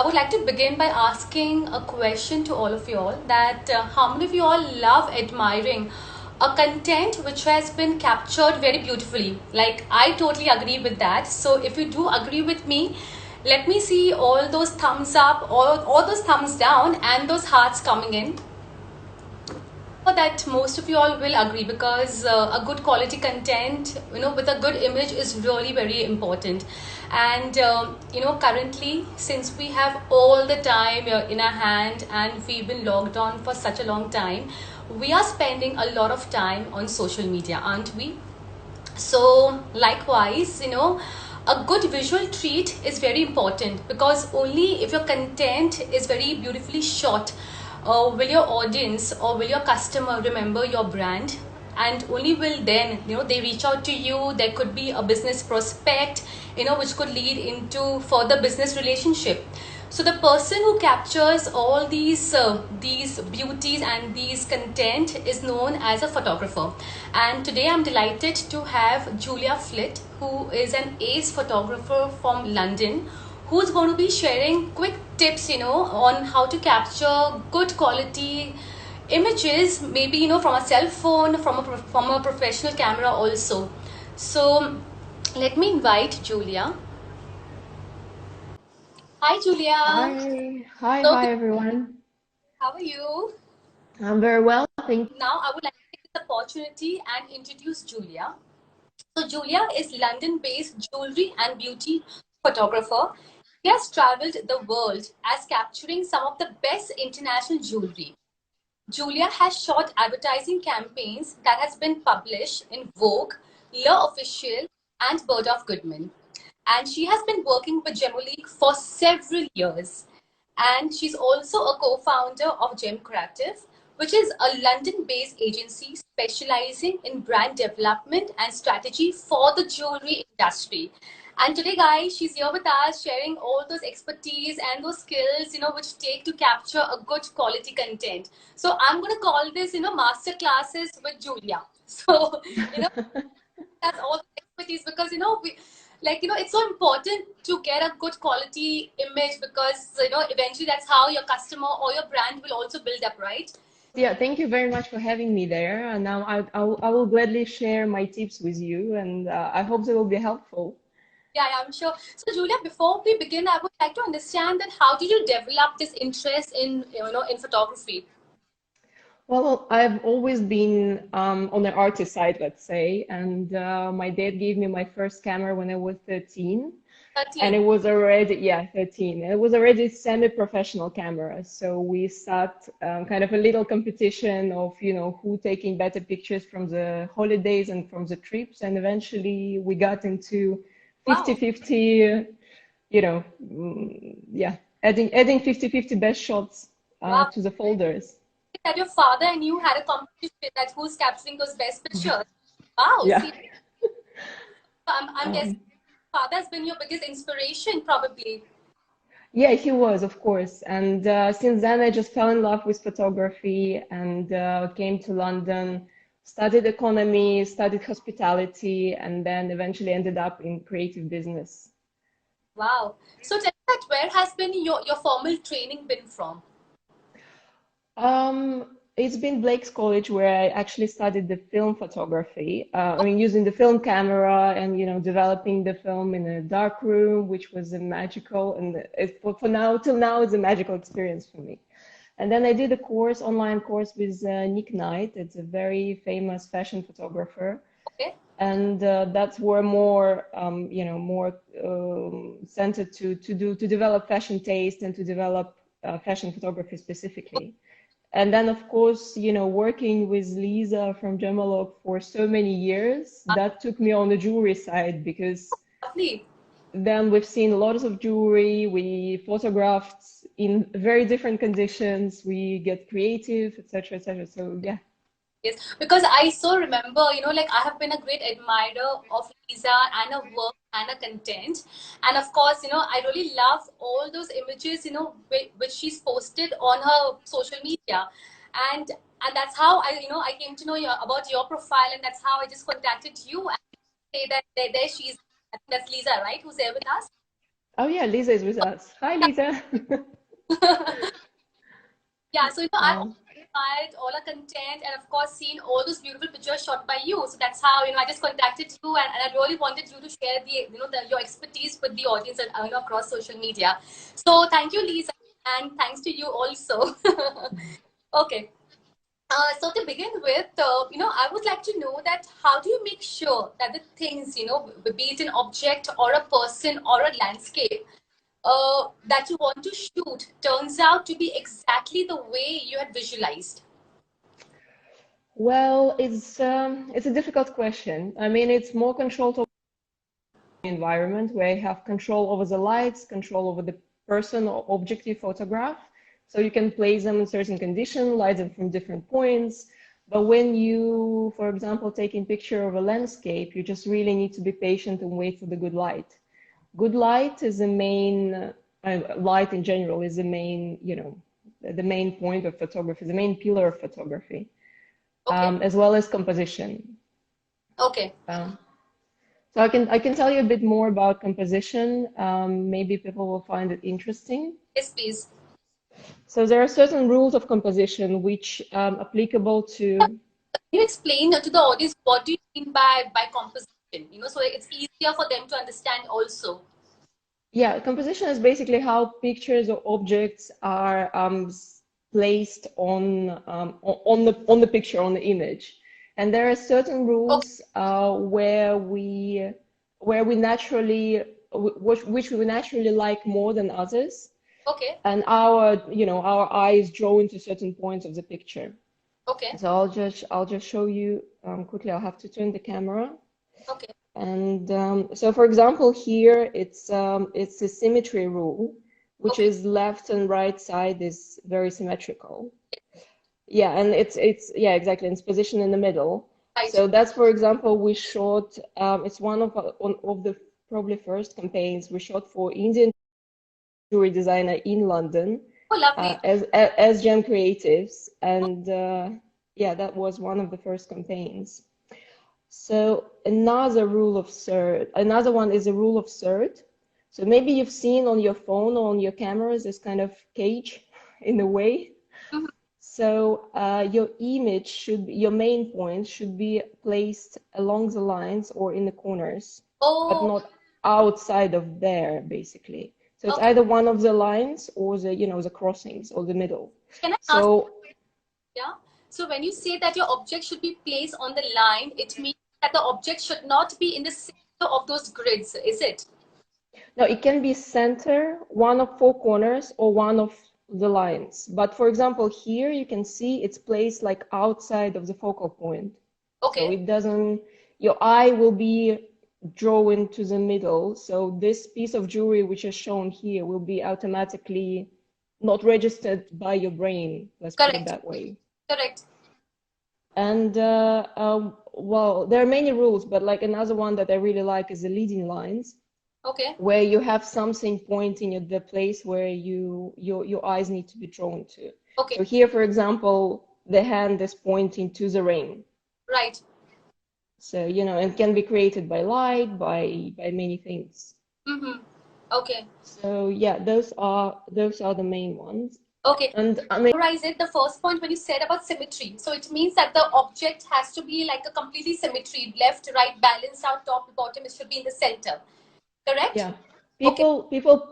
I would like to begin by asking a question to all of you all that how many of you all love admiring a content which has been captured very beautifully? Like, I totally agree with that. So if you do agree with me, let me see all those thumbs up, all those thumbs down, and those hearts coming in. That most of you all will agree because a good quality content, with a good image is really very important. And currently, since we have all the time in our hand and we've been logged on for such a long time, we are spending a lot of time on social media, aren't we? So likewise, a good visual treat is very important because only if your content is very beautifully shot will your audience or will your customer remember your brand, and only will then they reach out to you. There could be a business prospect, which could lead into further business relationship. So the person who captures all these beauties and these content is known as a photographer. And today I'm delighted to have Julia Flit, who is an ace photographer from London, who's going to be sharing quick tips, on how to capture good quality images, maybe from a cell phone, from a professional camera also. So let me invite Julia. Hi, Julia. So Hi everyone. how are you? I'm very well, thank you. Now, I would like to take this opportunity and introduce Julia. So, Julia is London based jewelry and beauty photographer. She has traveled the world as capturing some of the best international jewelry. Julia has shot advertising campaigns that has been published in Vogue, L'Officiel, and Bird of Goodman. And she has been working with Gemolique for several years. And she's also a co-founder of Gem Creative, which is a London-based agency specializing in brand development and strategy for the jewelry industry. And today, guys, she's here with us sharing all those expertise and those skills, which take to capture a good quality content. So I'm going to call this, master classes with Julia. So, you know, that's all the expertise because, it's so important to get a good quality image because, eventually that's how your customer or your brand will also build up, right? Yeah, thank you very much for having me there. And now I will gladly share my tips with you, and I hope they will be helpful. Yeah, I'm sure. So, Julia, before we begin, I would like to understand that how did you develop this interest in, in photography? Well, I've always been on the artist side, let's say, and my dad gave me my first camera when I was 13. And 13. it was already, yeah, 13. It was already semi-professional camera. So we start kind of a little competition of, who taking better pictures from the holidays and from the trips. And eventually we got into Wow. 50-50, yeah, adding 50-50 best shots Wow. to the folders. That your father and you had a competition that who's capturing those best pictures. Wow. Yeah. See, I'm guessing Um, father has been your biggest inspiration, probably. Yeah, he was, of course. And since then, I just fell in love with photography and came to London, studied economy, studied hospitality, and then eventually ended up in creative business. Wow. So tell me that where has been your formal training been from? It's been Blake's College where I actually studied the film photography. I mean, using the film camera and, developing the film in a dark room, which was a magical, and for now, till now, it's a magical experience for me. And then I did a course, online course with Nick Knight. It's a very famous fashion photographer. Okay. And that's where more, more centered to develop fashion taste and to develop fashion photography specifically. And then, of course, working with Lisa from Gemalog for so many years, that took me on the jewelry side because Lovely. then we've seen lots of jewelry, we photographed in very different conditions, we get creative, etc., etc. So yeah. Yes, because I so remember, like I have been a great admirer of Lisa and her work and her content. And of course, I really love all those images, which she's posted on her social media. And that's how I came to know about your profile, and that's how I just contacted you and say that there she is. I think that's Lisa, right? Who's there with us? Oh yeah, Lisa is with us. Hi, Lisa. Yeah, so I've Um, admired all our content and of course seen all those beautiful pictures shot by you. So that's how I just contacted you, and I really wanted you to share your expertise with the audience and across social media. So thank you, Lisa, and thanks to you also. Okay. So to begin with, I would like to know that how do you make sure that the things, be it an object or a person or a landscape, that you want to shoot turns out to be exactly the way you had visualized? well, it's a difficult question. I mean, it's more controlled over the environment where you have control over the lights, control over the person or object you photograph. So you can place them in certain condition, light them from different points. But when you, for example, taking picture of a landscape, you just really need to be patient and wait for the good light. Good light is the main, light in general is the main, the main point of photography, the main pillar of photography, Okay. as well as composition. Okay. Um, so I can tell you a bit more about composition. Maybe people will find it interesting. Yes, please. So there are certain rules of composition which applicable to. Can you explain to the audience what do you mean by composition? So it's easier for them to understand also. Yeah, composition is basically how pictures or objects are placed on the picture, on the image, and there are certain Okay. rules where we naturally which we naturally like more than others, Okay. and our eyes draw into certain points of the picture. Okay. So I'll just show you quickly. I'll have to turn the camera. Okay. And so, for example, here it's a symmetry rule, which Okay. is left and right side is very symmetrical. Yeah, and it's yeah, exactly. And it's positioned in the middle. Right. So that's, for example, we shot. It's one of the probably first campaigns we shot for Indian jewelry designer in London, Oh, lovely. as Gem Creatives, and yeah, that was one of the first campaigns. So another one is a rule of third. So maybe you've seen on your phone or on your cameras this kind of cage in a way. Mhm. So your main point should be placed along the lines or in the corners, but Oh, not outside of there, basically. So it's okay. either one of the lines or the crossings or the middle. Can I ask? So Yeah. So when you say that your object should be placed on the line, it means that the object should not be in the center of those grids, is it? no, it can be center, one of four corners, or one of the lines. But for example, here you can see it's placed like outside of the focal point. So Okay. it doesn't, your eye will be drawn to the middle. So this piece of jewelry, which is shown here, will be automatically not registered by your brain. Let's put it Correct. that way. Correct. And well, there are many rules, but like another one that I really like is the leading lines, Okay. where you have something pointing at the place where your eyes need to be drawn to. Okay. So here, for example, the hand is pointing to the ring. Right. So, it can be created by light, by many things. Mm-hmm. Okay. So yeah, those are the main ones. Okay. And I mean, Summarize it, the first point when you said about symmetry. So it means that the object has to be like a completely symmetry, left, right, balanced out, top, bottom. It should be in the center. Correct? yeah, Okay.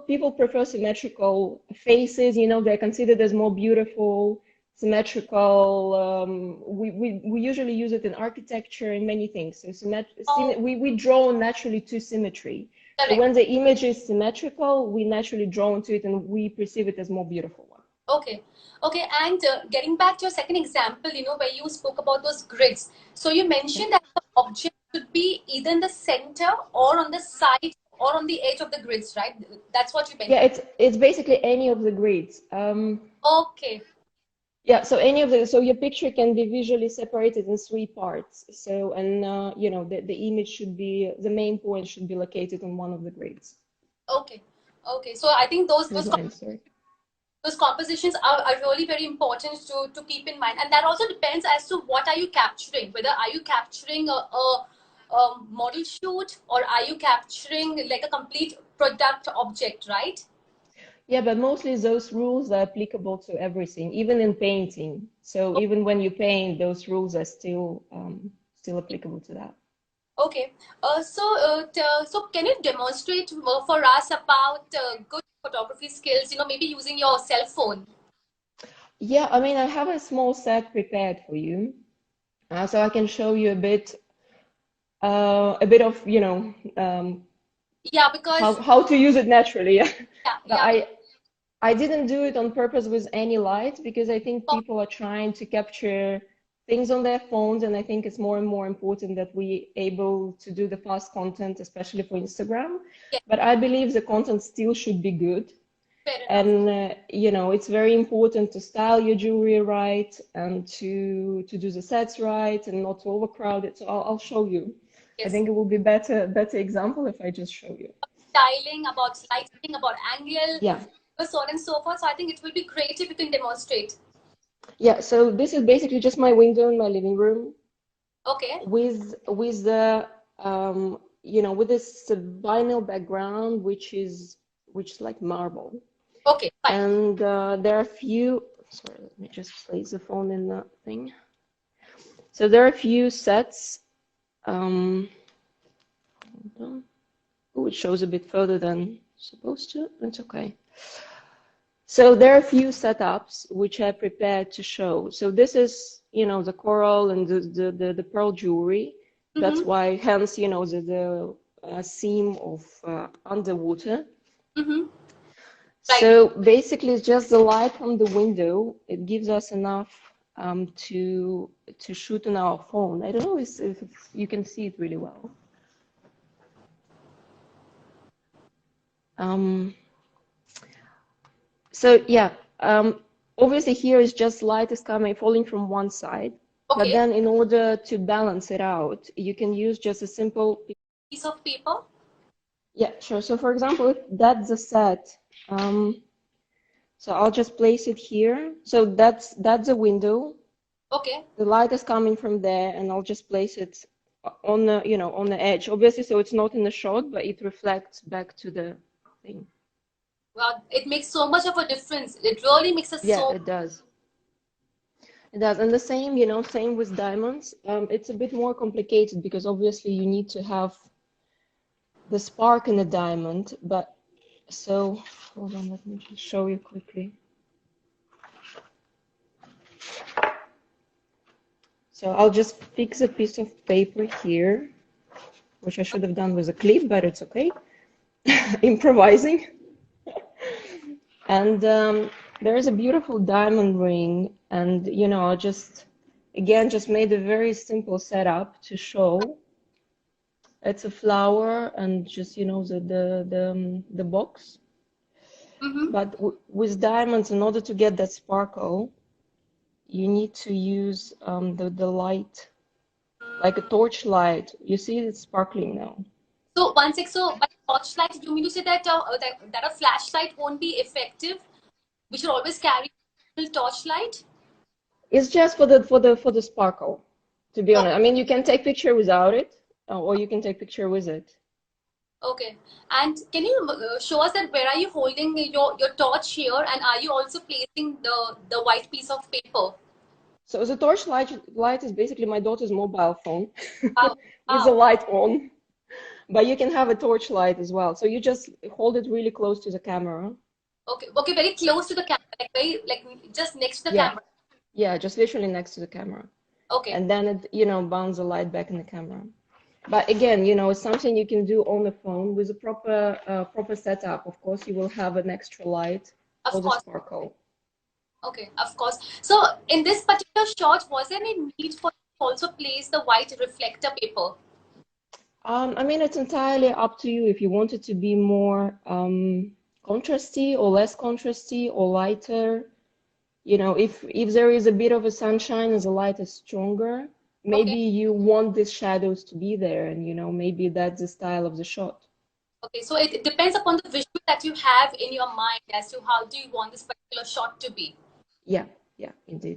people prefer symmetrical faces. They're considered as more beautiful, symmetrical. We usually use it in architecture and many things. So Oh, we draw naturally to symmetry. So correct. when the image is symmetrical, we naturally draw to it and we perceive it as more beautiful one. Okay. Okay. And getting back to your second example, where you spoke about those grids. So you Yeah, mentioned that the object should be either in the center or on the side or on the edge of the grids, right? That's what you yeah, mentioned. it's basically any of the grids. Okay. Yeah, so your picture can be visually separated in three parts. So, and the image the main point should be located on one of the grids. Okay. Okay. So I think those Here's those my answer. those compositions are really very important to keep in mind, and that also depends as to what are you capturing, whether are you capturing a model shoot or are you capturing like a complete product object, right? Yeah, but mostly those rules are applicable to everything, even in painting. So even when you paint, those rules are still applicable to that. Okay. So can you demonstrate for us about good photography skills? Maybe using your cell phone. Yeah, I mean, I have a small set prepared for you, so I can show you a bit of, Yeah, because how to use it naturally. Yeah. yeah, But yeah, I didn't do it on purpose with any light because I think because, people are trying to capture things on their phones, and I think it's more and more important that we able to do the fast content, especially for Instagram. yeah, But I believe the content still should be good. fair enough. And it's very important to style your jewelry right and to do the sets right and not to overcrowd it. So I'll show you. I Yes. think it will be better example if I just show you. Styling, about lighting, about angle, Yeah. so on and so forth. So I think it will be great if you can demonstrate. Yeah, so this is basically just my window in my living room Okay. with the with this vinyl background which is like marble. Okay, fine. And there are a few, sorry, let me just place the phone in the thing. So there are a few sets. Hold on. Oh, it shows a bit further than supposed to. That's okay. So there are a few setups which I prepared to show. So this is, the coral and the pearl jewelry. That's Mm-hmm. why, hence, the seam of underwater. Mm-hmm. Right. So basically, it's just the light from the window. It gives us enough to shoot on our phone. I don't know if you can see it really well. Um, so yeah, obviously here is just light is coming falling from one side, but Okay. then in order to balance it out, you can use just a simple. Piece of paper. Yeah, sure. So for example, if that's the set, so I'll just place it here. So that's a window. Okay. The light is coming from there, and I'll just place it on the edge, obviously, so it's not in the shot, but it reflects back to the thing. Well, it makes so much of a difference. It really makes us Yeah, so. it does. It does. And the same with diamonds. It's a bit more complicated because obviously you need to have the spark in the diamond, but so hold on, let me just show you quickly. So I'll just fix a piece of paper here, which I should have done with a clip, but it's okay. Improvising. And there is a beautiful diamond ring, and I just made a very simple setup to show. It's a flower and just the box. Mm-hmm. But with diamonds, in order to get that sparkle, you need to use the light, like a torch light. You see it's sparkling now. So one sec. So by torchlight, you mean to say that that a flashlight won't be effective? We should always carry a torchlight. It's just for the sparkle, to be honest. I mean, you can take picture without it, or you can take picture with it. Okay. And can you show us that where are you holding your torch here, and are you also placing the white piece of paper? So the torch light is basically my daughter's mobile phone Wow. with the Wow. light on, but you can have a torch light as well. So you just hold it really close to the camera. Okay. Okay. Very close to the camera, like very like just next to the Yeah, camera. yeah, just literally next to the camera. Okay. And then it, bounce the light back in the camera. But again, it's something you can do on the phone with a proper setup. Of course, you will have an extra light for Of the course. sparkle. Okay. Of course. So in this particular shot, was there any need for you to also place the white reflector paper? I mean, it's entirely up to you if you want it to be more contrasty or less contrasty or lighter. If there is a bit of a sunshine and the light is stronger, maybe Okay. you want these shadows to be there, and maybe that's the style of the shot. Okay. So it depends upon the visual that you have in your mind as to how do you want this particular shot to be. Yeah, yeah, indeed.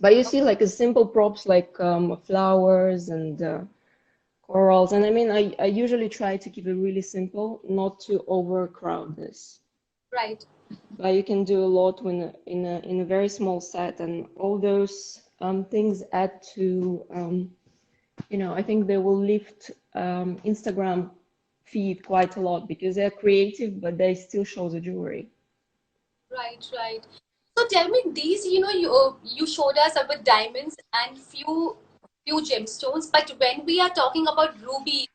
But you see, like a simple props like flowers and corals. And I mean, I usually try to keep it really simple, not to overcrowd this. Right. But you can do a lot when in a very small set, and all those things add to I think they will lift Instagram feed quite a lot because they're creative, but they still show the jewelry. Right, right. So tell me, these, you showed us about diamonds and few gemstones, but when we are talking about rubies,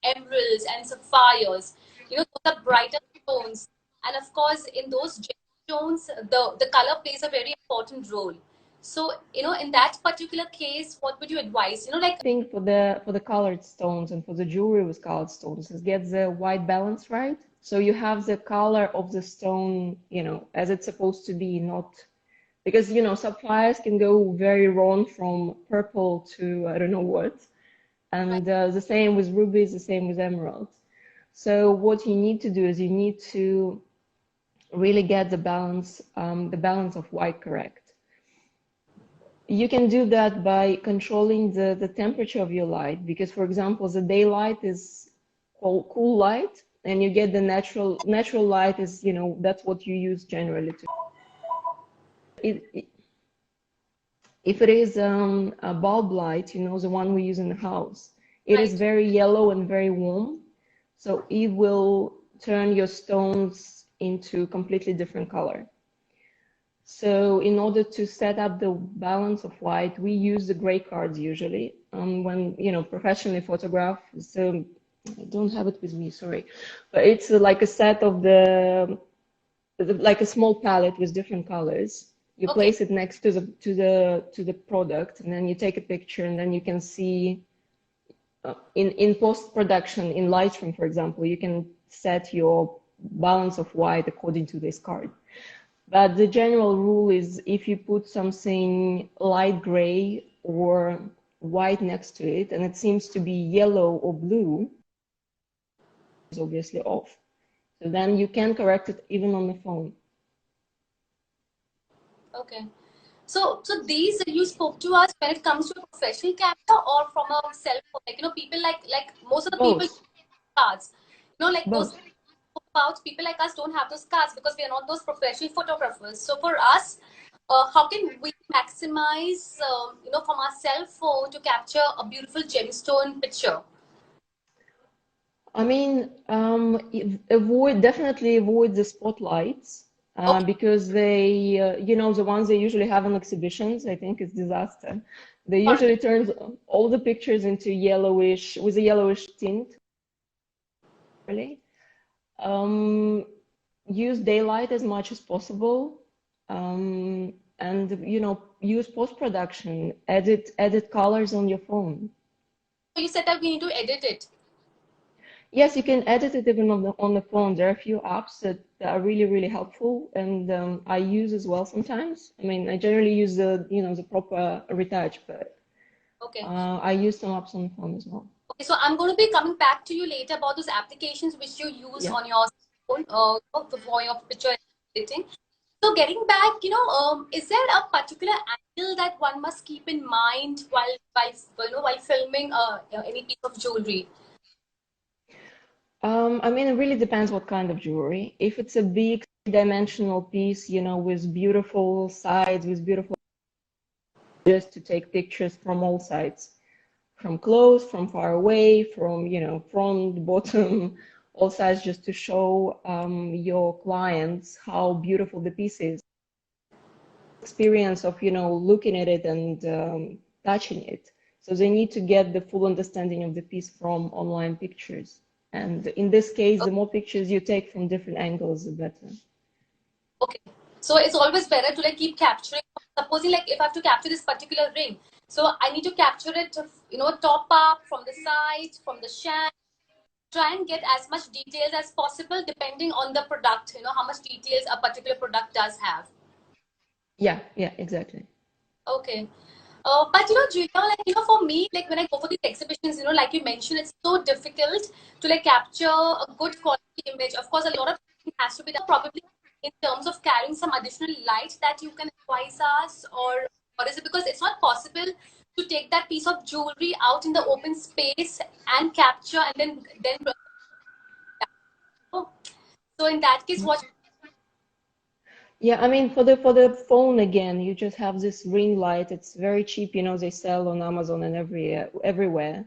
emeralds, and sapphires, those are brighter stones, and of course, in those gemstones, the color plays a very important role. So, in that particular case, what would you advise? Like, I think for the colored stones and for the jewelry with colored stones is get the white balance right. So you have the color of the stone, as it's supposed to be, not because sapphires can go very wrong from purple to I don't know what. right, And the same with rubies, the same with emeralds. So what you need to do is you need to really get the balance of white correct. You can do that by controlling the temperature of your light, because for example, the daylight is cool light, and you get the natural light is, that's what you use generally to. It, if it is a bulb light, the one we use in the house, it is right. very yellow and very warm. So it will turn your stones into completely different color. So in order to set up the balance of white, we use the gray cards usually when, professionally photograph. So I don't have it with me, sorry. But it's like a set of like a small palette with different colors. You Okay, place it next to the product, and then you take a picture, and then you can see in post-production in Lightroom, for example, you can set your balance of white according to this card. But the general rule is if you put something light gray or white next to it, and it seems to be yellow or blue, it's obviously off. So then you can correct it even on the phone. okay. So these you spoke to us when it comes to a professional camera or from a cell phone. Like, people like most of the people Both, use cards. Like those both. about people like us don't have those cards because we are not those professional photographers. So for us, how can we maximize, from our cell phone to capture a beautiful gemstone picture? I mean, definitely avoid the spotlights Okay, because they, the ones they usually have on exhibitions, I think it's disaster. They horrible. usually turn all the pictures into yellowish, with a yellowish tint, really. Um, use daylight as much as possible, and use post-production, edit colors on your phone. So you said that we need to edit it. Yes, you can edit it even on the phone. There are a few apps that are really, really helpful, and I use as well sometimes. I mean, I generally use the proper retouch, but Okay. I use some apps on the phone as well. Okay, so I'm going to be coming back to you later about those applications which you use Yeah. on your phone for your picture editing. So getting back, is there a particular angle that one must keep in mind while filming any piece of jewelry? I mean, it really depends what kind of jewelry. If it's a big dimensional piece, with beautiful sides, with beautiful, just to take pictures from all sides, from close, from far away, from, front, bottom, all sides, just to show your clients how beautiful the piece is. Experience of, looking at it and touching it. So they need to get the full understanding of the piece from online pictures. And in this case, the more pictures you take from different angles, the better. Okay. So it's always better to like keep capturing. Supposing like if I have to capture this particular ring, so I need to capture it, top up from the side, from the shank. Try and get as much details as possible depending on the product. How much details a particular product does have. Yeah, yeah, exactly. Okay. But Julia, like for me, like when I go for these exhibitions, like you mentioned, it's so difficult to like capture a good quality image. Of course, a lot of things has to be done. Probably in terms of carrying some additional light that you can advise us, or Or is it because it's not possible to take that piece of jewelry out in the open space and capture and then so in that case, what? Yeah, I mean for the phone again, you just have this ring light. It's very cheap, they sell on Amazon and everywhere.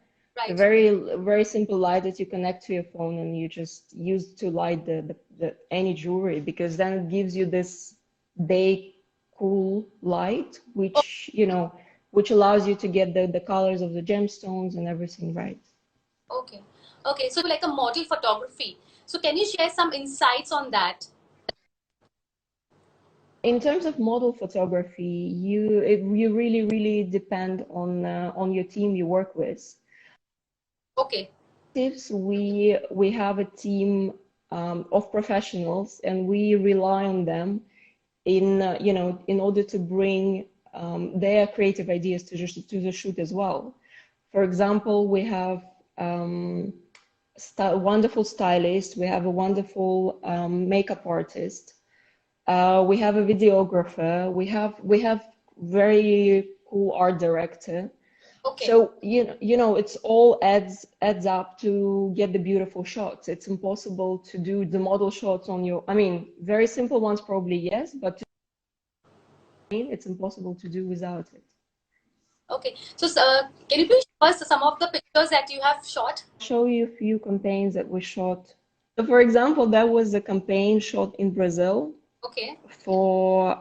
It's a Right. very simple light that you connect to your phone and you just use to light the any jewelry because then it gives you this day cool light, Oh, which allows you to get the colors of the gemstones and everything right. okay. Okay. So like a model photography. So can you share some insights on that? In terms of model photography, you really depend on your team you work with. Okay. Tips, we have a team of professionals, and we rely on them in order to bring their creative ideas to the shoot as well. For example, we have wonderful stylist, we have a wonderful makeup artist. We have a videographer. We have very cool art director. Okay. So it's all adds up to get the beautiful shots. It's impossible to do the model shots on your. I mean, very simple ones probably yes, but it's impossible to do without it. Okay. So, can you please show us some of the pictures that you have shot? Show you a few campaigns that we shot. So, for example, that was a campaign shot in Brazil Okay. for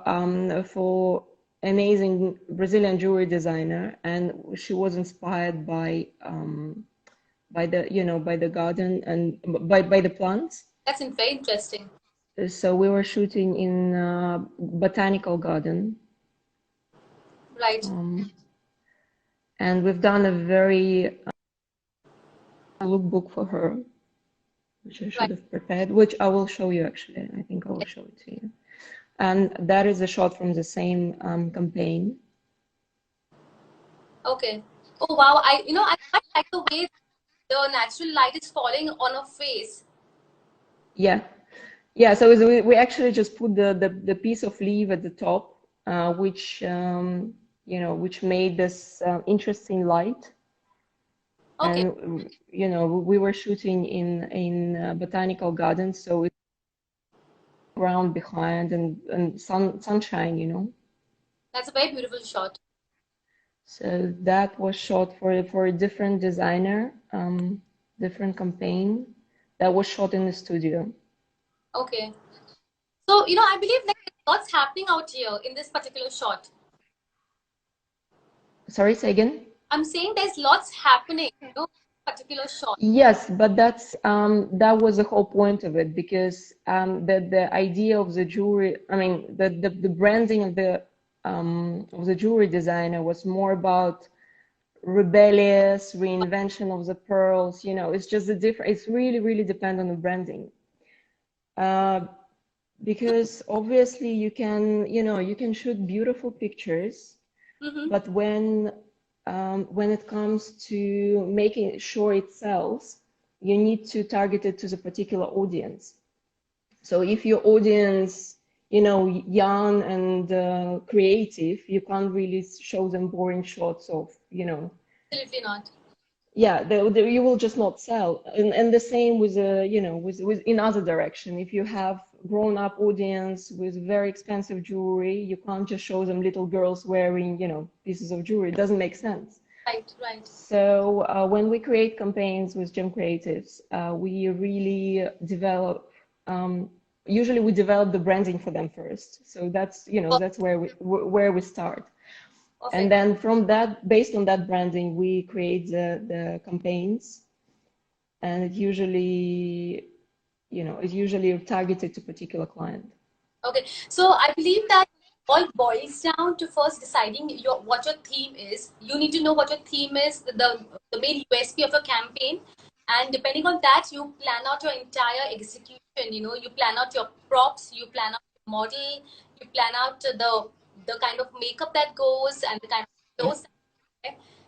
amazing Brazilian jewelry designer, and she was inspired by the garden and by the plants. That's very interesting. So we were shooting in botanical garden, Right. um, and we've done a very lookbook for her, which I Right. should have prepared, which I will show you actually. I think I will show it to you. And that is a shot from the same campaign. Okay. Oh wow. I quite like the way the natural light is falling on her face. Yeah, yeah. So we actually just put the piece of leaf at the top, which made this interesting light. Okay. And we were shooting in botanical gardens, so it's ground behind and sunshine. That's a very beautiful shot. So that was shot for a different designer, different campaign. That was shot in the studio. Okay. So, I believe like lots happening out here in this particular shot. Sorry, say again? I'm saying there's lots happening, particular shot. Yes, but that was the whole point of it because the idea of the jewelry, I mean the branding of the jewelry designer was more about rebellious reinvention of the pearls. It's just it's really depend on the branding. Uh, because obviously you can shoot beautiful pictures, Mm-hmm. but when it comes to making sure it sells, you need to target it to the particular audience. So if your audience, young and creative, you can't really show them boring shots of. Absolutely not. Yeah, you will just not sell. And the same with with in other direction. If you have grown up audience with very expensive jewelry, you can't just show them little girls wearing pieces of jewelry. It doesn't make sense. Right, right. So when we create campaigns with Gem Creatives, we really develop. Usually, we develop the branding for them first. So that's where we start. And Perfect. then from that, based on that branding, we create the campaigns, and it's usually targeted to particular client. Okay. So I believe that all boils down to first deciding what your theme is. You need to know what your theme is, the main USP of a campaign. And depending on that, you plan out your entire execution. You plan out your props, you plan out your model, you plan out the kind of makeup that goes and the kind of Yeah, clothes.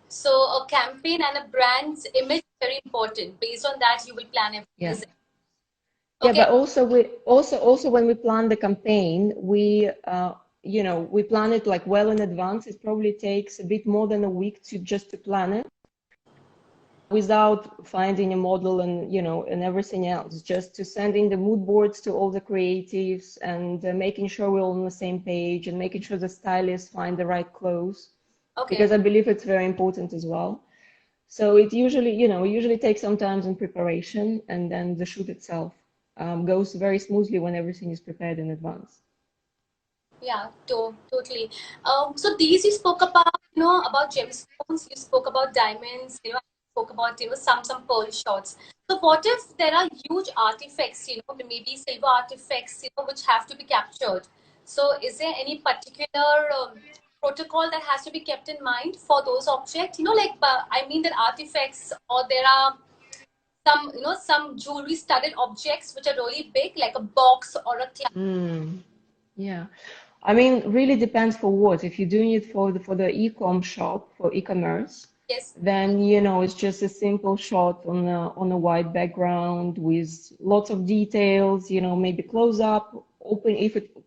So a campaign and a brand's image is very important. Based on that, you will plan yeah, everything. yeah. Okay. But also when we plan the campaign, we you know, we plan it like well in advance. It probably takes a bit more than a week to just to plan it without finding a model and, you know, and everything else, just to sending the mood boards to all the creatives and making sure we're all on the same page and making sure the stylists find the right clothes, Okay. because I believe it's very important as well. So it usually, you know, usually takes some time in preparation, and then the shoot itself goes very smoothly when everything is prepared in advance. Yeah, totally. So these you spoke about, about gemstones, you spoke about diamonds, you spoke about, some pearl shots. So what if there are huge artifacts, maybe silver artifacts, which have to be captured? So is there any particular protocol that has to be kept in mind for those objects? Like, I mean that artifacts, or there are some, some jewelry studded objects which are really big, like a box or a clutch. Mm, yeah. I mean, really depends for what. If you're doing it for the e-com shop, for e-commerce, Yes. then you know it's just a simple shot on a white background with lots of details, you know, maybe close up, open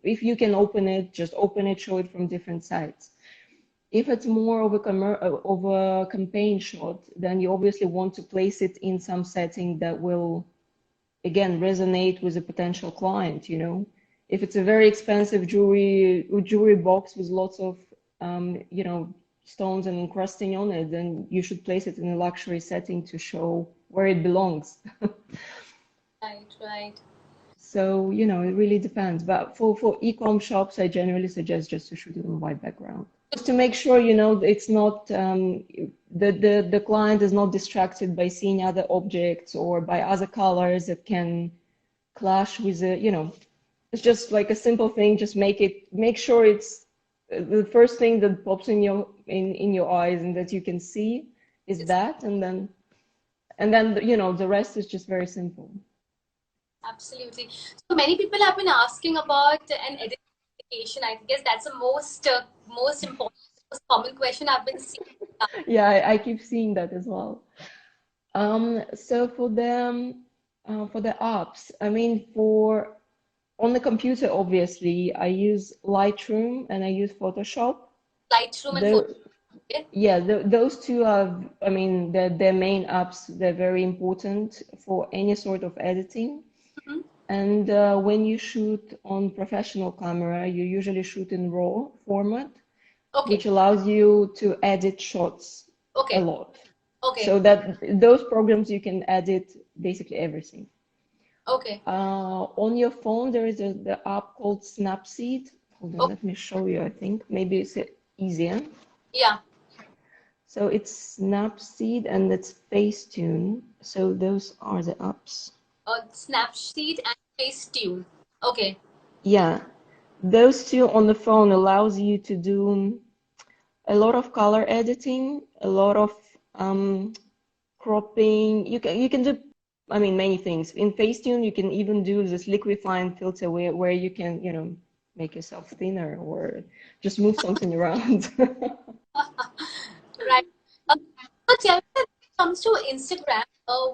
if you can open it, just open it, show it from different sides. If it's more of a campaign shot, then you obviously want to place it in some setting that will again resonate with a potential client, you know. If it's a very expensive jewelry box with lots of you know, stones and encrusting on it, then you should place it in a luxury setting to show where it belongs. Right, right. So, you know, it really depends. But for e-com shops, I generally suggest just to shoot it on white background. Just to make sure, you know, it's not the client is not distracted by seeing other objects or by other colors that can clash with the, you know, it's just like a simple thing. Just make sure it's the first thing that pops in your eyes and that you can see is It's that, and then you know, the rest is just very simple. absolutely. So many people have been asking about an identification. I guess that's the most important, most common question I've been seeing. Yeah, I keep seeing that as well. So for the apps, I mean, for on the computer, obviously, I use Lightroom and I use Photoshop. Lightroom and photo. The Okay? Yeah, those two are, I mean, they're main apps. They're very important for any sort of editing. Mhm. And when you shoot on professional camera, you usually shoot in RAW format, Okay, which allows you to edit shots a okay, lot. okay, So that those programs you can edit basically everything. okay, On your phone, there is the app called Snapseed. Hold on, okay. let me show you, I think. Maybe it's easier. Yeah. So it's Snapseed and it's Facetune. So those are the apps. Snapseed and Facetune. Okay, Yeah, those two on the phone allows you to do a lot of color editing, a lot of um, cropping. You can do, I mean, many things. In Facetune, you can even do this liquifying filter where you can, you know, make yourself thinner or just move something around. right. Uh, so tell me, when it comes to Instagram,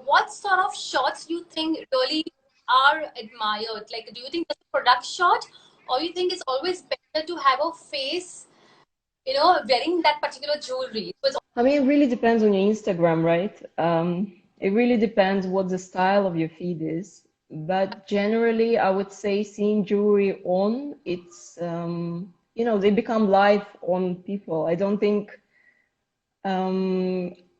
what sort of shots you think really are admired? Like, do you think that's a product shot, or you think it's always better to have a face, wearing that particular jewelry? So it's I mean, it really depends on your Instagram, right? It really depends what the style of your feed is. But generally, I would say seeing jewelry on, you know, they become live on people. I don't think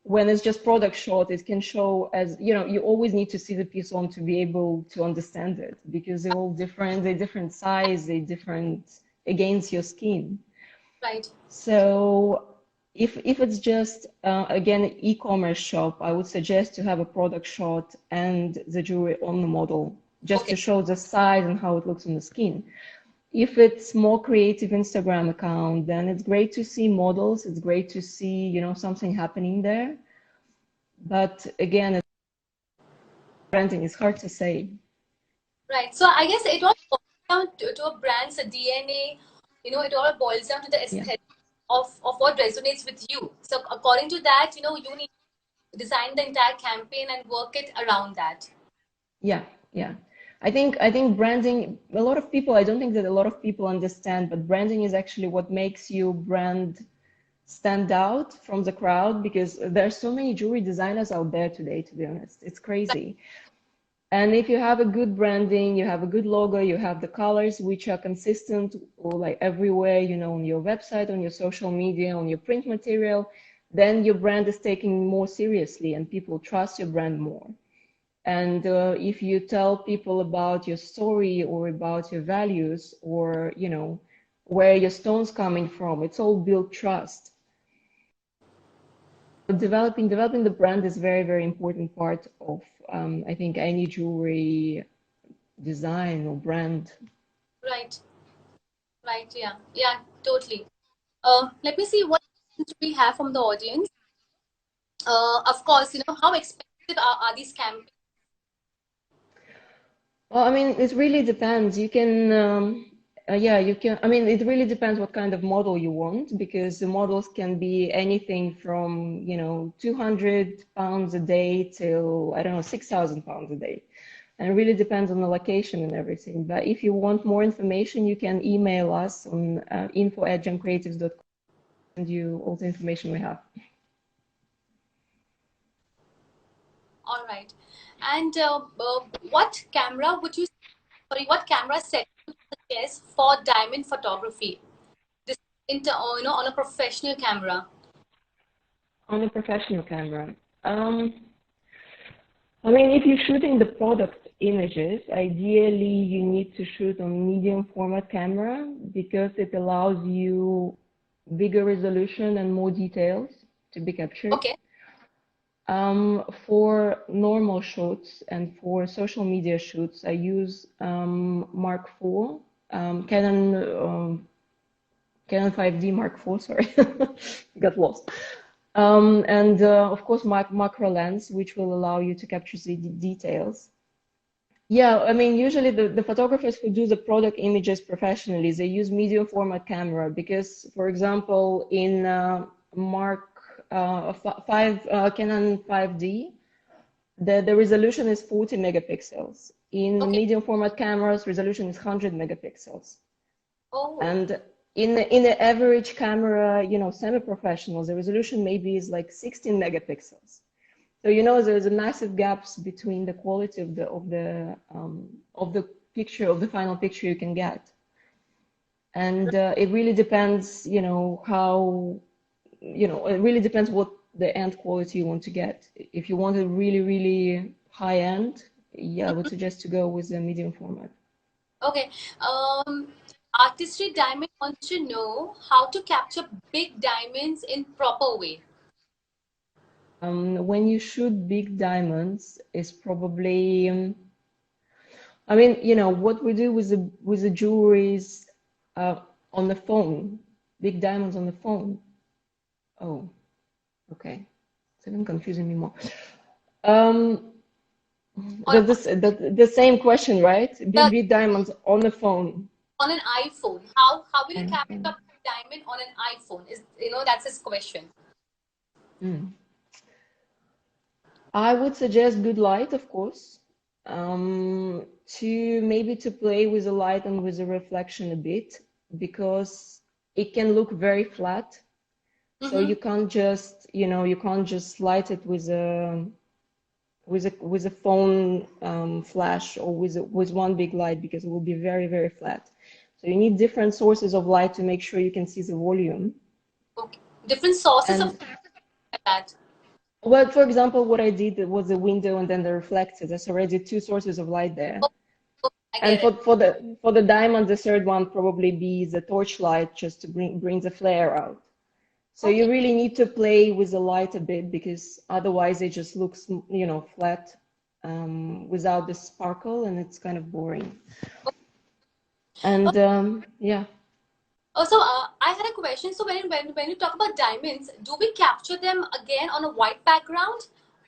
when it's just product shot, it can show as, you know, you always need to see the piece on to be able to understand it because they're all different, they're different size, they're different against your skin. right. So if it's just again an e-commerce shop, I would suggest to have a product shot and the jewelry on the model just Okay, to show the size and how it looks on the skin. If it's more creative Instagram account, then it's great to see models. It's great to see, you know, something happening there. But again, it's branding. It's hard to say. right. So I guess it all boils down to a brand's DNA. It all boils down to the Yeah. aesthetic of what resonates with you. So according to that, you need to design the entire campaign and work it around that. Yeah, yeah. I think branding, a lot of people, I don't think that a lot of people understand, but branding is actually what makes your brand stand out from the crowd, because there are so many jewelry designers out there today, to be honest. It's crazy. And if you have a good branding, you have a good logo, you have the colors which are consistent or like everywhere, on your website, on your social media, on your print material, then your brand is taken more seriously and people trust your brand more. And if you tell people about your story or about your values or, where your stone's coming from, it's all build trust. Developing the brand is very, very important part of, I think, any jewelry design or brand. Right, right, yeah, yeah, totally. Let me see what questions we have from the audience. Of course, how expensive are these campaigns? Well, I mean, it really depends. You can, yeah, you can. I mean, it really depends what kind of model you want, because the models can be anything from, 200 pounds a day till, I don't know, 6,000 pounds a day. And it really depends on the location and everything. But if you want more information, you can email us on info@gemcreatives.com and you all the information we have. All right. And what camera would you, sorry, what camera set would you suggest for diamond photography? This on a professional camera. On a professional camera. I mean, if you're shooting the product images, ideally you need to shoot on medium format camera because it allows you bigger resolution and more details to be captured. Okay. For normal shoots and for social media shoots, I use Mark IV, Canon 5D Mark IV, sorry, got lost. And of course, macro lens, which will allow you to capture the details. Yeah, I mean, usually the photographers who do the product images professionally, they use medium format camera because, for example, in Mark 5, Canon 5D, the resolution is 40 megapixels. In Okay. medium format cameras, resolution is 100 megapixels. Oh. And in the average camera, semi-professional, the resolution maybe is like 16 megapixels. So there's a massive gaps between the quality of the picture, of the final picture you can get. And it really depends, how, it really depends what the end quality you want to get. If you want a really, really high end, yeah, I would suggest to go with the medium format. Okay. Artistry Diamond wants to know how to capture big diamonds in proper way. When you shoot big diamonds, is probably, I mean, what we do with the jewelries on the phone, big diamonds on the phone. Oh, okay. It's even confusing me more. Um, On, the same question, right? Big diamonds on the phone. on an iPhone. How will you capture a iPhone. diamond on an iPhone? That's his question. Mm. I would suggest good light, of course. To maybe to play with the light and with the reflection a bit, because it can look very flat. So Mm-hmm. you can't just, you can't just light it with a phone flash or with one big light, because it will be very, very flat. So you need different sources of light to make sure you can see the volume. Okay. Different sources of And that. well, for example, what I did was the window and then the reflector. There's already two sources of light there. Oh, oh, I And get it. for the diamond, the third one probably be the torchlight, just to bring the flare out. So you Okay. really need to play with the light a bit, because otherwise it just looks, flat without the sparkle, and it's kind of boring. And yeah. Also, I had a question. So when you talk about diamonds, do we capture them again on a white background,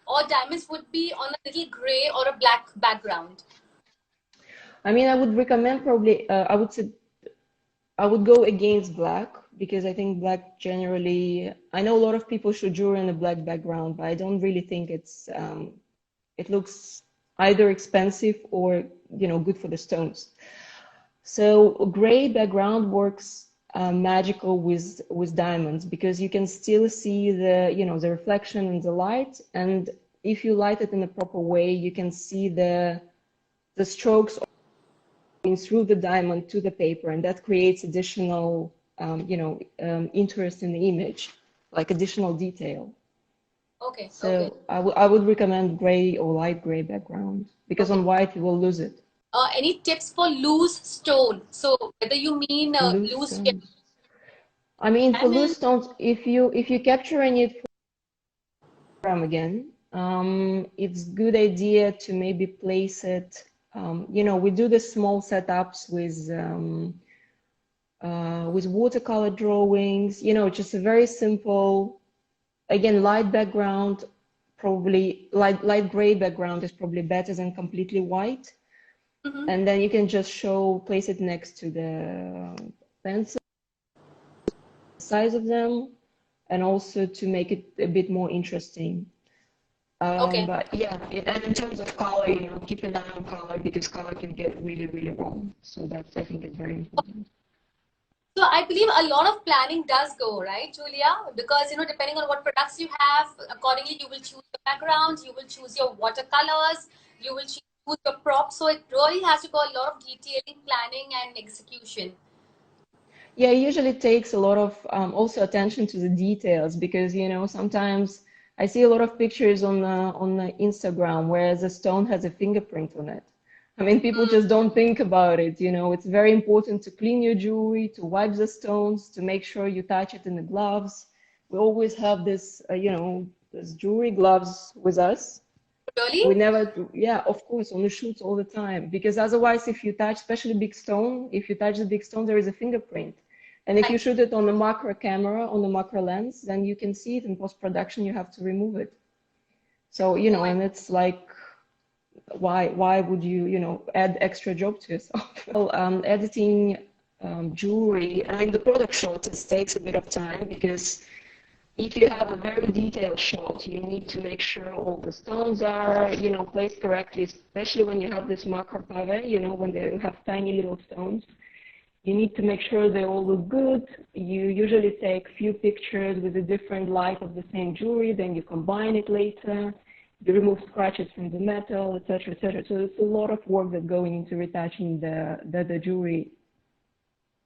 or diamonds would be on a little gray or a black background? I mean, I would recommend probably, I would say, I would go against black, because I think black generally, I know a lot of people shoot jewelry in a black background, but I don't really think it looks either expensive or good for the stones. So gray background works magical with diamonds because you can still see the reflection and the light, and if you light it in a proper way, you can see the strokes going through the diamond to the paper, and that creates additional interest in the image, like additional detail. Okay, okay. So I would recommend gray or light gray background because Okay. on white you will lose it. Any tips for loose stone? So whether you mean Loose loose stones. I mean, for loose diamond. stones, if you're capturing it from again, it's good idea to maybe place it. We do the small setups with watercolor drawings. Just a very simple, again, light background. Probably light gray background is probably better than completely white. Mm-hmm. And then you can just place it next to the pencil, size of them, and also to make it a bit more interesting. Okay. But yeah, and in terms of color, keep an eye on color because color can get really, really wrong. So that's, I think, is very important. So I believe a lot of planning does go, right, Julia? Because depending on what products you have, accordingly you will choose your backgrounds, you will choose your watercolors, you will choose your props. So it really has to go a lot of detailing, planning, and execution. Yeah, it usually takes a lot of also attention to the details because sometimes I see a lot of pictures on the Instagram where the stone has a fingerprint on it. I mean, people just don't think about it. It's very important to clean your jewelry, to wipe the stones, to make sure you touch it in the gloves. We always have this jewelry gloves with us. Really? We never, yeah, of course, on the shoots all the time. Because otherwise, if you touch, especially big stone, if you touch the big stone, there is a fingerprint. And if you Right. shoot it on the macro camera, on the macro lens, then you can see it in post-production, you have to remove it. So, Oh my. and it's like, why would you add extra job to yourself? Well, editing jewelry, I mean, the product shots, it takes a bit of time because if you have a very detailed shot, you need to make sure all the stones are, placed correctly, especially when you have this macro pave, when they have tiny little stones. You need to make sure they all look good. You usually take few pictures with a different light of the same jewelry, then you combine it later. You remove scratches from the metal, etc., etc. So it's a lot of work that going into retouching the jewelry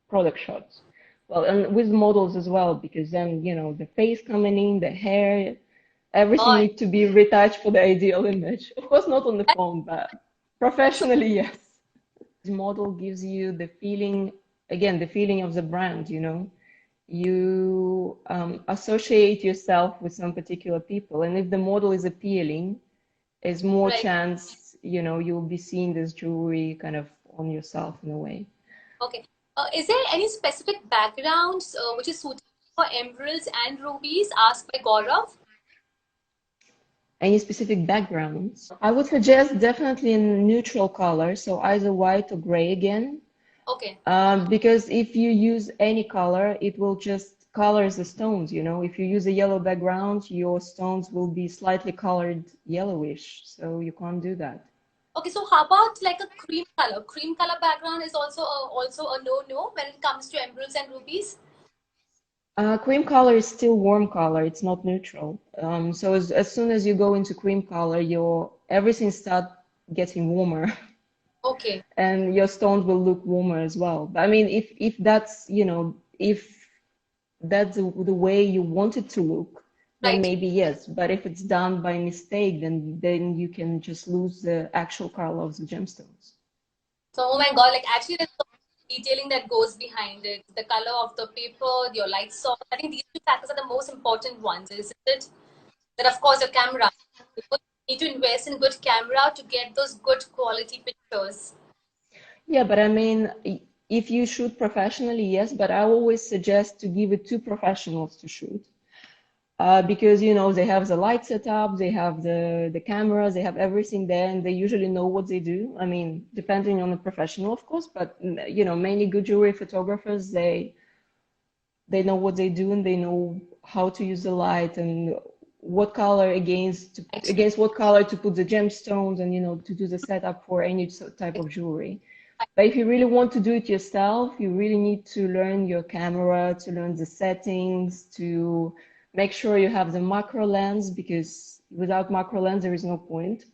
product shots. Well, and with models as well, because then, the face coming in, the hair, everything God. needs to be retouched for the ideal image. Of course, not on the phone, but professionally, yes. The model gives you the feeling, again, the feeling of the brand, You associate yourself with some particular people, and if the model is appealing, there's more Right. chance, you'll be seeing this jewelry kind of on yourself in a way. Okay. Is there any specific backgrounds which is suitable for emeralds and rubies? Asked by Gaurav. Any specific backgrounds? I would suggest definitely a neutral color, so either white or gray again. Okay. Because if you use any color, it will just colors the stones, If you use a yellow background, your stones will be slightly colored yellowish, so you can't do that. Okay, so how about like a cream color? Cream color background is also a no-no when it comes to emeralds and rubies. Cream color is still warm color, it's not neutral. So as soon as you go into cream color, everything start getting warmer. Okay, And your stones will look warmer as well. But I mean, if that's, if that's the way you want it to look, then right. maybe yes. But if it's done by mistake, then you can just lose the actual color of the gemstones. So, oh my God, like actually there's so much detailing that goes behind it. The color of the paper, your light source. I think these two factors are the most important ones, isn't it? Then of course your camera. You need to invest in good camera to get those good quality pictures. Yeah, but I mean, if you shoot professionally, yes, but I always suggest to give it to professionals to shoot. Because they have the light setup, they have the cameras, they have everything there, and they usually know what they do. I mean, depending on the professional, of course, but many good jewelry photographers, they know what they do and they know how to use the light and what color against what color to put the gemstones, and to do the setup for any type of jewelry. But if you really want to do it yourself, you really need to learn your camera, to learn the settings, to make sure you have the macro lens, because without macro lens, there is no point.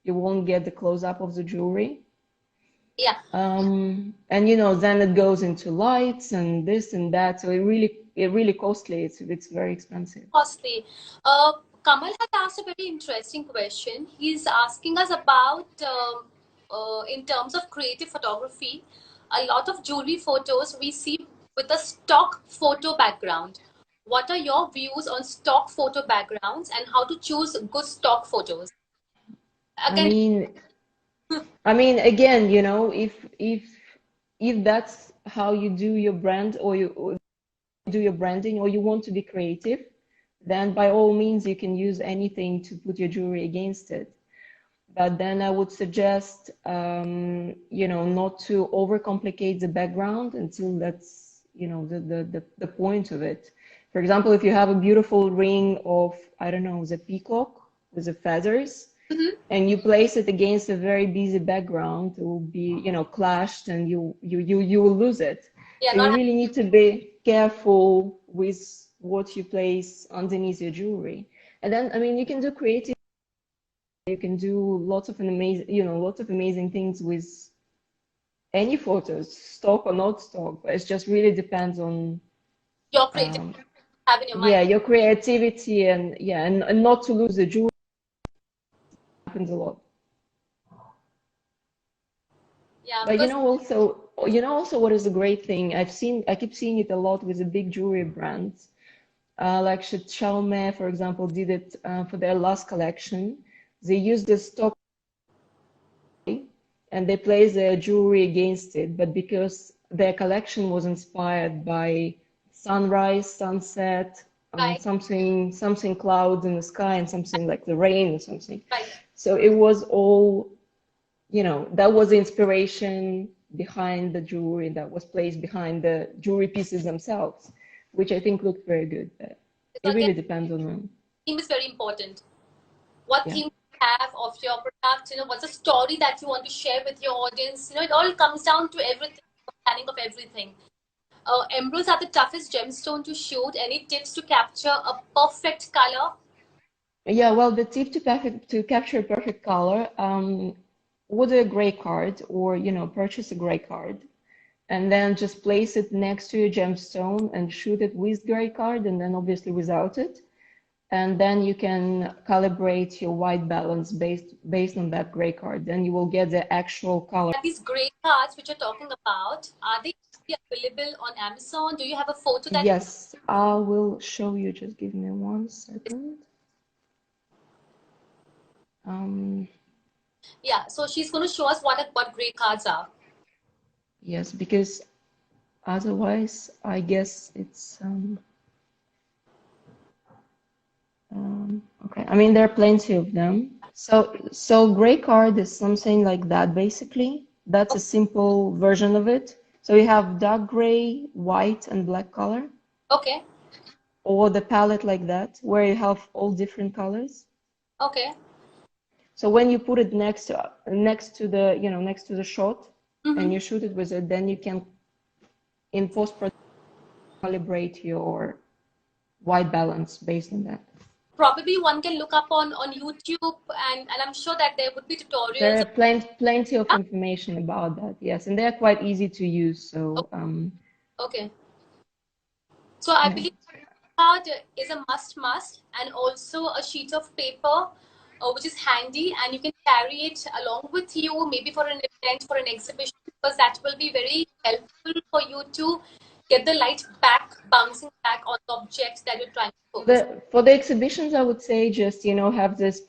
You won't get the close-up of the jewelry. Yeah. And then it goes into lights and this and that. So it really costly. It's very expensive. Costly. Kamal has asked a very interesting question. He's asking us about, in terms of creative photography, a lot of jewelry photos we see with a stock photo background. What are your views on stock photo backgrounds and how to choose good stock photos? I Again, mean, again, if that's how you do your brand, or you do your branding, or you want to be creative, then by all means you can use anything to put your jewelry against it. But then I would suggest, not to overcomplicate the background until that's, the point of it. For example, if you have a beautiful ring of, I don't know, the peacock with the feathers, and you place it against a very busy background, it will be, clashed, and you will lose it. yeah, So you not really need to be careful with what you place underneath your jewelry. And then, you can do creative. You can do lots of amazing things with any photos, stock or not stock. But it just really depends on, your creative um, have in your mind. yeah, your creativity, and yeah, and not to lose the jewelry happens a lot. Yeah, But because also what is a great thing? I keep seeing it a lot with the big jewelry brands. Like Xiaomi, for example, did it for their last collection. They used the stock and they place their jewelry against it, but because their collection was inspired by sunrise, sunset, right, something clouds in the sky, and something like the rain or something. right. So it was all, that was the inspiration behind the jewelry that was placed behind the jewelry pieces themselves, which I think looked very good. But So it again, really depends on them. theme is very important. What Yeah. theme you have of your product, what's the story that you want to share with your audience. It all comes down to everything, planning of everything. Emeralds are the toughest gemstone to shoot. Any tips to capture a perfect color? Yeah, well, the tip to capture perfect color, order a gray card, or purchase a gray card, and then just place it next to your gemstone and shoot it with gray card, and then obviously without it. And then you can calibrate your white balance based on that gray card. Then you will get the actual color. And these gray cards which you're talking about, are they available on Amazon? Do you have a photo that Yes, I will show you. Just give me 1 second. Um, yeah, so she's going to show us what gray cards are. yes, because otherwise, I guess it's okay. There are plenty of them. So gray card is something like that, basically. That's a simple version of it. So you have dark gray, white, and black color, Okay, or the palette like that, where you have all different colors. okay. So when you put it next to the shot, and you shoot it with it, then you can in post-production calibrate your white balance based on that. Probably one can look up on YouTube, and I'm sure that there would be There tutorials. are plenty of information about that, yes, and they're quite easy to use. So Okay. So I yeah. believe card is a must, and also a sheet of paper, which is handy, and you can carry it along with you, maybe for an event, for an exhibition, because that will be very helpful for you to get the light back, bouncing back on the object that you're trying to focus. For the exhibitions, I would say just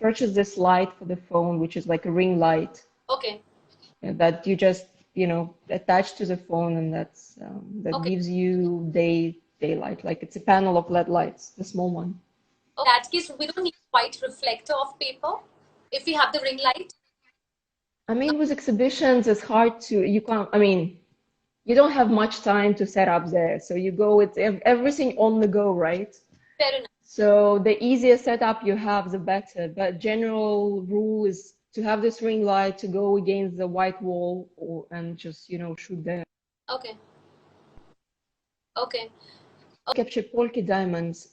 purchase this light for the phone, which is like a ring light Okay. that you just attach to the phone, and that Okay. gives you daylight, like it's a panel of LED lights, the small one. In that case, we don't need white reflector of paper if we have the ring light. With exhibitions, it's hard to, you can't, you don't have much time to set up there. So you go with everything on the go, right? Fair enough. So the easier setup you have, the better. But general rule is to have this ring light to go against the white wall or and just, shoot there. Okay. Okay. Capture polka diamonds.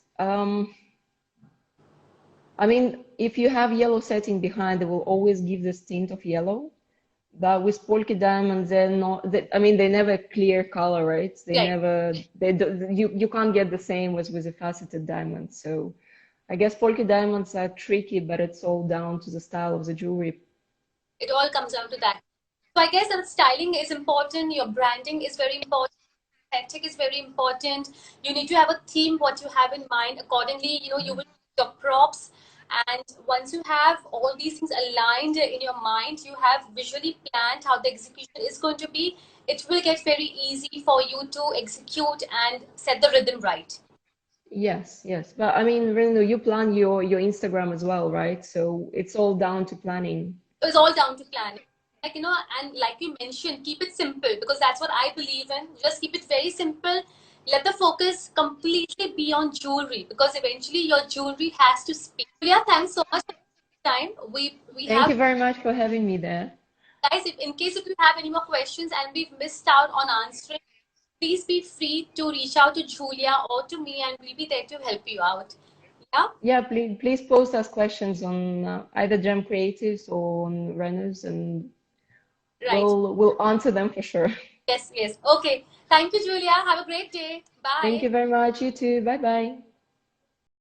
I mean, if you have yellow setting behind, they will always give this tint of yellow. But with polka diamonds, they're not. I mean, they never clear color, right? They Right. never. They do, you can't get the same as with a faceted diamond. So I guess polka diamonds are tricky, but it's all down to the style of the jewelry. It all comes down to that. So I guess that styling is important. Your branding is very important. Aesthetic is very important. You need to have a theme, what you have in mind. Accordingly, you will your props. And once you have all these things aligned in your mind, you have visually planned how the execution is going to be. It will get very easy for you to execute and set the rhythm right. Yes, yes. But I mean, Renu, you plan your Instagram as well, right? So it's all down to planning. It's all down to planning. And like you mentioned, keep it simple because that's what I believe in. Just keep it very simple. Let the focus completely be on jewelry because eventually your jewelry has to speak. Yeah, thanks so much for your time. We Thank have you very much for having me there. guys. If in case if you have any more questions and we've missed out on answering, please be free to reach out to Julia or to me, and we'll be there to help you out. Yeah, Yeah, please post us questions on either Gem Creatives or on Renu's, and right. we'll answer them for sure. Yes, yes. Okay. Thank you, Julia. Have a great day. Thank Bye. you very much. You too. Bye bye.